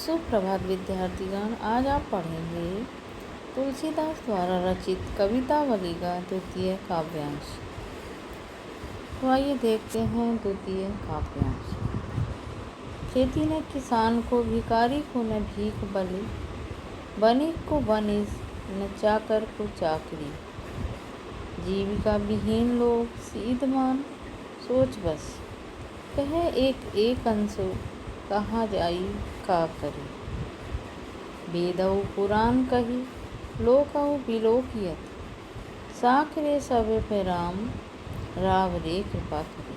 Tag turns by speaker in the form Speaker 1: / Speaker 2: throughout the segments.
Speaker 1: सुप्रभात विद्यार्थीगण। आज आप पढ़ेंगे तुलसीदास द्वारा रचित कवितावली का द्वितीय काव्यांश। तो आइए देखते हैं द्वितीय काव्यांश। खेती ने किसान को, भिखारी को न भीख बलि, बनिक को बनिश न चाकर को चाकरी। जीविका विहीन लोग सीधमान सोच बस, कहे एक एक अंशु कहाँ जाई का करी। वेदऊ पुराण कही लोकऊ बिलोकियत, साख रे सबे पे राम राव रे कृपा करी।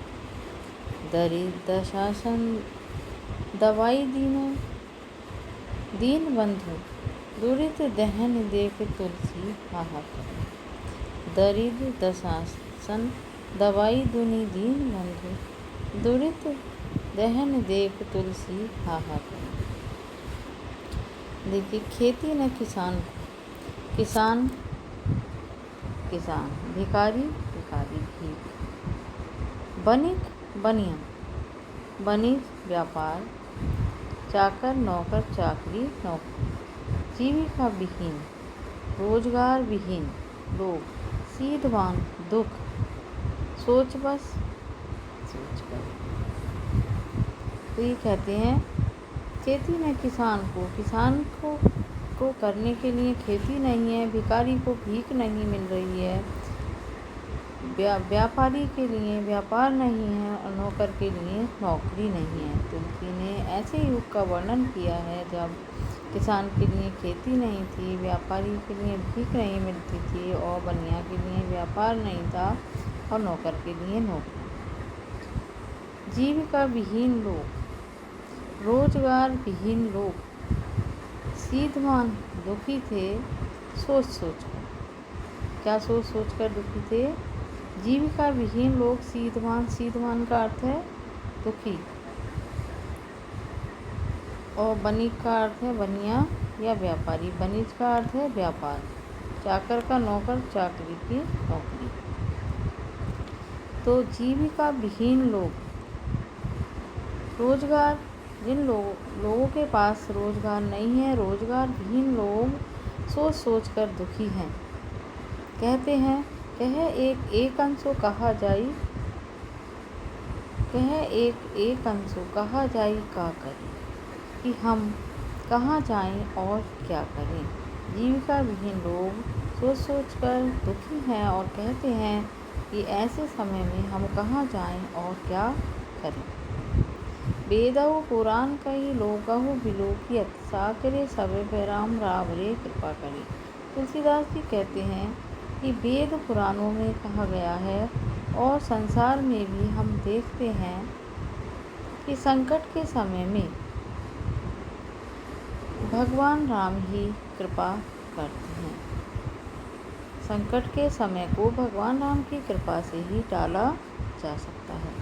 Speaker 1: दरिद्र दशासन दवाई दीनो दीन बंधु, दुरित दहन देख तुलसी हाहाकार। दरिद्र दशासन दवाई दुनि दीन बंधु, दुरित दहन देख तुलसी हाहाकार। देखिए, खेती न किसान को, किसान किसान, भिखारी भिखारी भीख, बनिक बनिया, बनिज व्यापार, चाकर नौकर चाकरी नौकरी। जीविका विहीन रोजगार विहीन लोग, सीधवान दुख, सोच बस सोच कर। तो ये कहते हैं, खेती ने किसान को करने के लिए खेती नहीं है, भिखारी को भीख नहीं मिल रही है, व्यापारी के लिए व्यापार नहीं है और नौकर के लिए नौकरी नहीं है। तुलसी ने ऐसे युग का वर्णन किया है जब किसान के लिए खेती नहीं थी, व्यापारी के लिए भीख नहीं मिलती थी और बनिया के लिए व्यापार नहीं था और नौकर के लिए नौकरी। जीविका विहीन लोग, रोजगार विहीन लोग, सीधमान दुखी थे सोच सोच कर। क्या सोच सोच कर दुखी थे? जीविका विहीन लोग सीधमान, सीधमान का अर्थ है दुखी, और बनिक का अर्थ है बनिया या व्यापारी, बनिज का अर्थ है व्यापार, चाकर का नौकर, चाकरी की नौकरी। तो जीविका विहीन लोग, रोजगार जिन लोगों के पास रोजगार नहीं है, रोजगार विहीन लोग सोच सोच कर दुखी हैं। कहते हैं, कहे एक एक अंशु कहा जाई, कहे एक एक अंशु कहा जाई का करें, कि हम कहाँ जाएं और क्या करें। जीविका विहीन लोग सोच सोच कर दुखी हैं और कहते हैं कि ऐसे समय में हम कहाँ जाएं और क्या करें। वेदऊ पुराण कही लोकहु बिलोकियत, साकरे सबे पे राम राव रे कृपा करी। तुलसीदास जी कहते हैं कि वेद पुराणों में कहा गया है और संसार में भी हम देखते हैं कि संकट के समय में भगवान राम ही कृपा करते हैं। संकट के समय को भगवान राम की कृपा से ही टाला जा सकता है।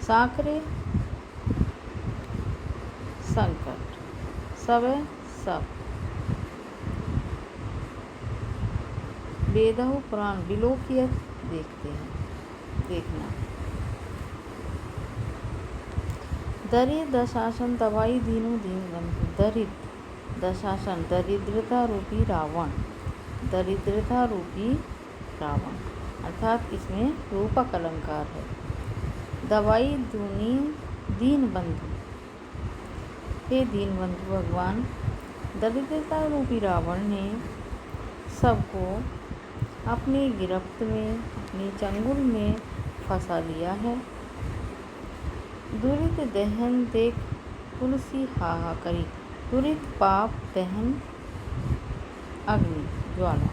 Speaker 1: साकरे संकट, सबे सब, वेदहु पुराण बिलोकियत देखते हैं, देखना। दरिद्र दशासन दवाई दीनो दीन बंधु, दरिद्र दशासन दरिद्रता रूपी रावण, दरिद्रता रूपी रावण अर्थात इसमें रूपक अलंकार है। दवाई दूनी दीन बंधु, हे दीन बंधु भगवान, दरिद्रता रूपी रावण ने सबको अपनी गिरफ्त में, अपनी चंगुल में फंसा लिया है। दुरित दहन देख तुलसी हाहा करी, दुरित पाप दहन अग्नि ज्वाला,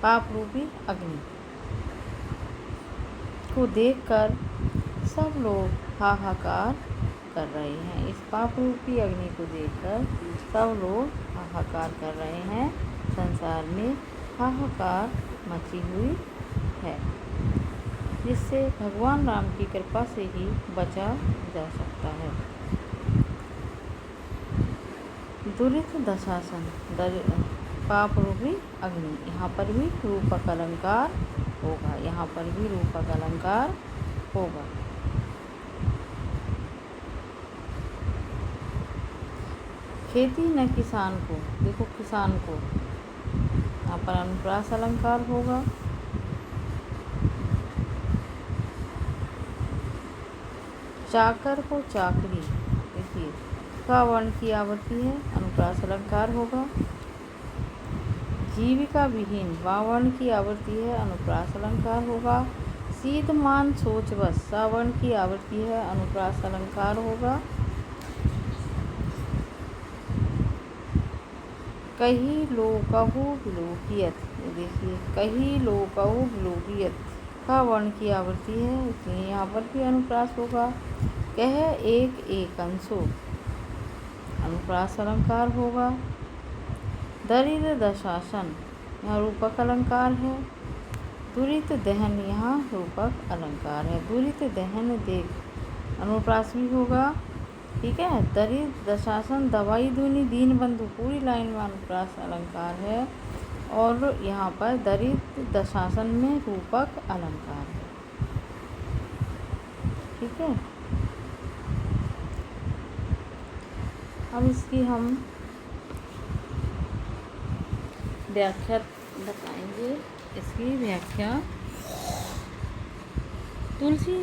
Speaker 1: पाप रूपी अग्नि को देखकर सब लोग हाहाकार कर रहे हैं। इस पाप रूपी अग्नि को देखकर सब लोग हाहाकार कर रहे हैं। संसार में हाहाकार मची हुई है, जिससे भगवान राम की कृपा से ही बचा जा सकता है। दुरित दशासन पाप रूपी अग्नि, यहाँ पर भी रूपक अलंकार होगा, यहाँ पर भी रूपक अलंकार होगा। खेती न किसान को, देखो किसान को, यहाँ पर अनुप्रास अलंकार होगा। चाकर को चाकरी, देखिए का वर्ण की आवृत्ति है, अनुप्रास अलंकार होगा। जीविका विहीन वावर्ण की आवृत्ति है, अनुप्रास अलंकार होगा। सीधमान सोच बस सावर्ण की आवृत्ति है, अनुप्रास अलंकार होगा। कही लो कहू विलोकियत, देखिए कही लो कहू विलोकियत का वर्ण की आवृत्ति है, इसलिए यहाँ पर भी अनुप्रास होगा। कह एक एक अंशो, अनुप्रास अलंकार होगा। दरिद्र दशासन, यहाँ रूपक अलंकार है। दुरित दहन, यहाँ रूपक अलंकार है। दुरित दहन देख, अनुप्रास भी होगा। ठीक है। दरिद्र दशासन दवाई धुनी दीन बंधु, पूरी लाइन में अनुप्रास अलंकार है। और यहाँ पर दरिद्र दशासन में रूपक अलंकार है। ठीक है। अब इसकी हम व्याख्या बताएंगे। इसकी व्याख्या, तुलसी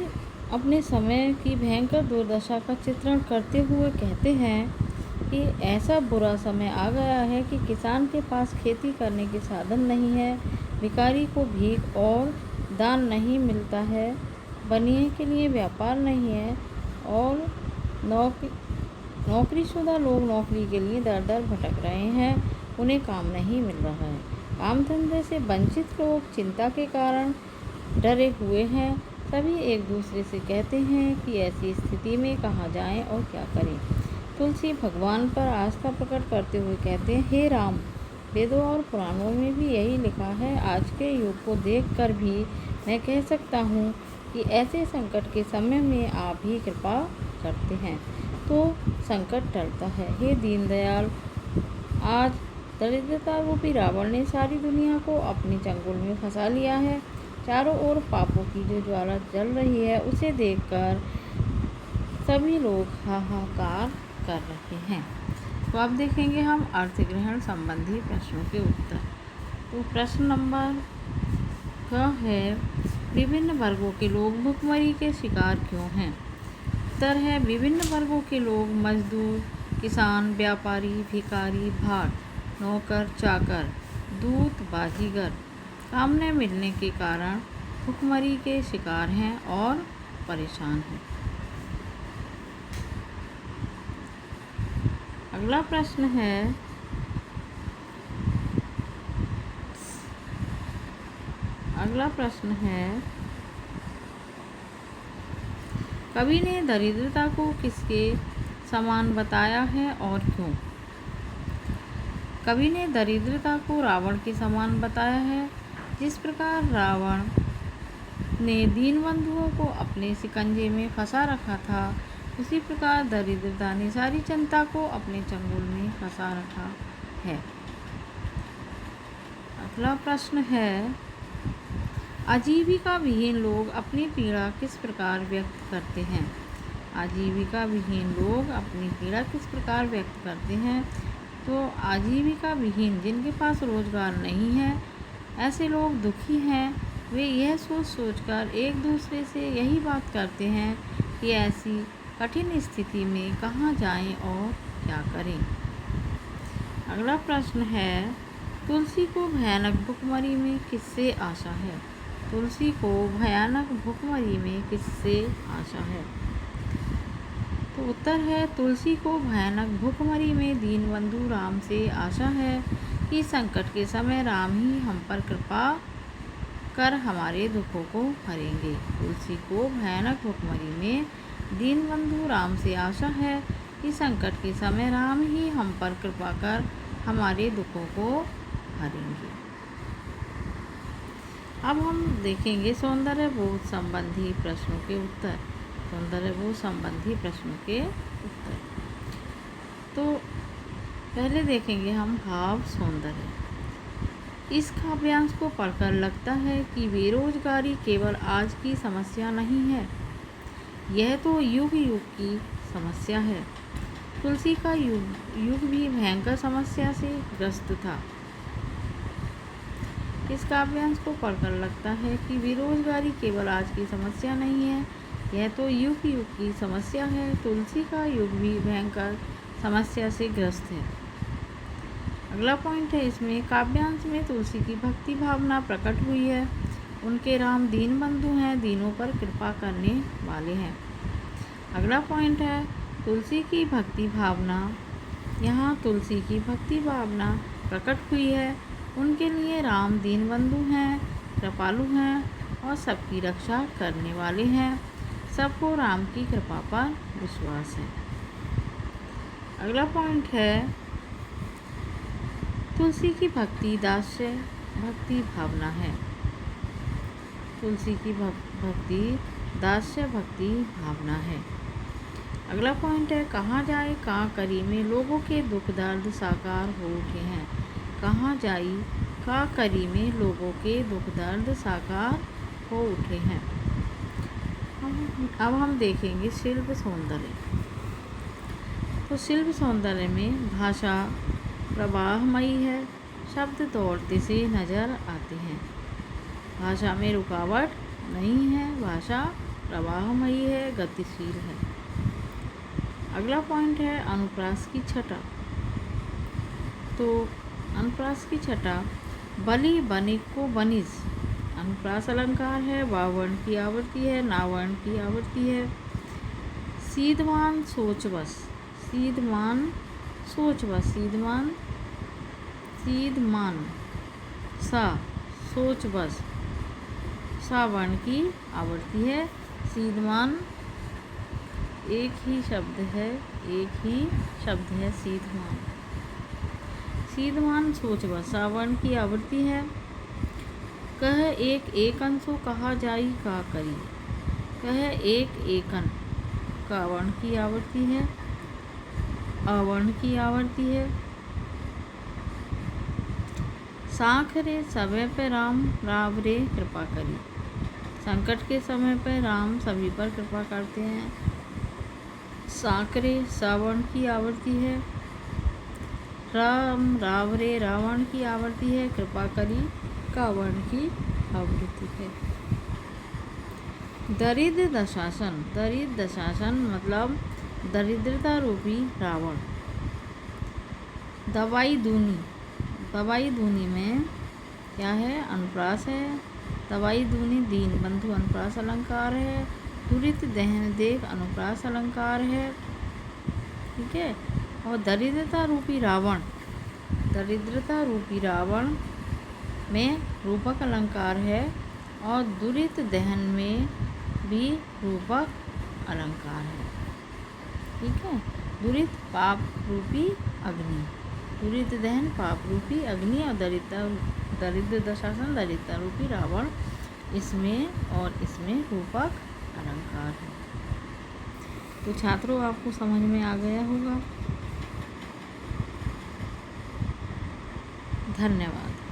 Speaker 1: अपने समय की भयंकर दुर्दशा का चित्रण करते हुए कहते हैं कि ऐसा बुरा समय आ गया है कि किसान के पास खेती करने के साधन नहीं है, भिखारी को भीख और दान नहीं मिलता है, बनिए के लिए व्यापार नहीं है, और नौकरीशुदा लोग नौकरी के लिए दर दर भटक रहे हैं, उन्हें काम नहीं मिल रहा है। काम धंधे से वंचित लोग चिंता के कारण डरे हुए हैं। सभी एक दूसरे से कहते हैं कि ऐसी स्थिति में कहाँ जाएं और क्या करें। तुलसी भगवान पर आस्था प्रकट करते हुए कहते हैं, हे राम, वेदों और पुराणों में भी यही लिखा है। आज के युग को देखकर भी मैं कह सकता हूँ कि ऐसे संकट के समय में आप ही कृपा करते हैं तो संकट टलता है। हे दीनदयाल, आज दरिद्रता रूपी रावण ने सारी दुनिया को अपने चंगुल में फंसा लिया है। चारों ओर पापों की जो ज्वाला जल रही है, उसे देखकर सभी लोग हाहाकार कर रहे हैं। तो अब देखेंगे हम अर्थ ग्रहण संबंधी प्रश्नों के उत्तर। तो प्रश्न नंबर का है, विभिन्न वर्गों के लोग भुखमरी के शिकार क्यों हैं? उत्तर है, विभिन्न वर्गों के लोग मजदूर, किसान, व्यापारी, भिखारी, भाट, नौकर, चाकर, दूत, बाजीगर काम न मिलने के कारण भुखमरी के शिकार हैं और परेशान हैं। अगला प्रश्न है, कवि ने दरिद्रता को किसके समान बताया है और क्यों? कवि ने दरिद्रता को रावण के समान बताया है। जिस प्रकार रावण ने दीनबंधुओं को अपने शिकंजे में फंसा रखा था, उसी प्रकार दरिद्रता ने सारी जनता को अपने चंगुल में फंसा रखा है। अगला प्रश्न है, आजीविका विहीन लोग अपनी पीड़ा किस प्रकार व्यक्त करते हैं? आजीविका विहीन लोग अपनी पीड़ा किस प्रकार व्यक्त करते हैं? तो आजीविका विहीन, जिनके पास रोजगार नहीं है, ऐसे लोग दुखी हैं। वे यह सोचकर एक दूसरे से यही बात करते हैं कि ऐसी कठिन स्थिति में कहाँ जाएं और क्या करें। अगला प्रश्न है, तुलसी को भयानक भुखमरी में किससे आशा है? तुलसी को भयानक भुखमरी में किससे आशा है? तो उत्तर है, तुलसी को भयानक भुखमरी में दीनबंधु राम से आशा है कि संकट के समय राम ही हम पर कृपा कर हमारे दुखों को हरेंगे। तुलसी को भयानक भुखमरी में दीनबंधु राम से आशा है कि संकट के समय राम ही हम पर कृपा कर हमारे दुखों को हरेंगे। अब हम देखेंगे सौंदर्य बोध संबंधी प्रश्नों के उत्तर। सौंदर्य बोध संबंधी प्रश्नों के उत्तर। तो पहले देखेंगे हम भाव सौंदर्य। इस काव्यांश को पढ़कर लगता है कि बेरोजगारी केवल आज की समस्या नहीं है, यह तो युग युग की समस्या है। तुलसी का युग भी भयंकर समस्या से ग्रस्त था। इस काव्यांश को पढ़कर लगता है कि बेरोजगारी केवल आज की समस्या नहीं है, यह तो युग युग की समस्या है। तुलसी का युग भी भयंकर समस्या से ग्रस्त है। अगला पॉइंट है इसमें, काव्यांश में तुलसी की भक्ति भावना प्रकट हुई है। उनके राम दीन बंधु हैं, दीनों पर कृपा करने वाले हैं। अगला पॉइंट है तुलसी की भक्ति भावना। यहाँ तुलसी की भक्ति भावना प्रकट हुई है। उनके लिए राम दीन बंधु हैं, कृपालु हैं और सबकी रक्षा करने वाले हैं। सबको राम की कृपा पर विश्वास है। अगला पॉइंट है तुलसी की भक्ति दास्य भक्ति भावना है। तुलसी की भक्ति दास्य भक्ति भावना है। अगला पॉइंट है कहाँ जाए कहाँ करी में लोगों के दुख दर्द साकार हो उठे हैं। कहाँ जाई कहाँ करी में लोगों के दुख दर्द साकार हो उठे हैं। अब हम देखेंगे शिल्प सौंदर्य। तो शिल्प सौंदर्य में भाषा प्रवाहमयी है, शब्द दौड़ते से नजर आते हैं। भाषा में रुकावट नहीं है, भाषा प्रवाहमयी है, गतिशील है। अगला पॉइंट है अनुप्रास की छटा। तो अनुप्रास की छटा बलि बनिक को बनिज अनुप्रास अलंकार है। वावर्ण की आवृत्ति है, नावर्ण की आवृत्ति है। सीधमान सोचवश, सीधमान सोचवश, सीधमान सा सोचवश सावर्ण की आवृत्ति है। सीधमान एक ही शब्द है, सीधमान। सीधमान सोचवश सावर्ण की आवृत्ति है। कह एक अंशो कहा जाई का करी। कह एकन कावर्ण की आवृत्ति है, आवर्ण की आवृत्ति है। साख रे समय पे राम रावरे कृपा करी। संकट के समय पर राम सभी पर कृपा करते हैं। साकरे सावर्ण की आवृत्ति है। राम रावरे रावण की आवृत्ति है। कृपा करी कावर्ण की आवृत्ति है। दरिद्र दशासन, दरिद्र दशासन मतलब दरिद्रता रूपी रावण। दवाई दूनी, दवाई दूनी में क्या है, अनुप्रास है। दवाई दूनी दीन बंधु अनुप्रास अलंकार है। दुरित दहन देख अनुप्रास अलंकार है। ठीक है। और दरिद्रता रूपी रावण, दरिद्रता रूपी रावण में रूपक अलंकार है। और दुरित दहन में भी रूपक अलंकार है। ठीक है। दुरित पाप रूपी अग्नि, दुरित दहन पाप रूपी अग्नि और दरिद्र दशासन दरिद्रता रूपी रावण इसमें और इसमें रूपक अलंकार है। तो छात्रों आपको समझ में आ गया होगा। धन्यवाद।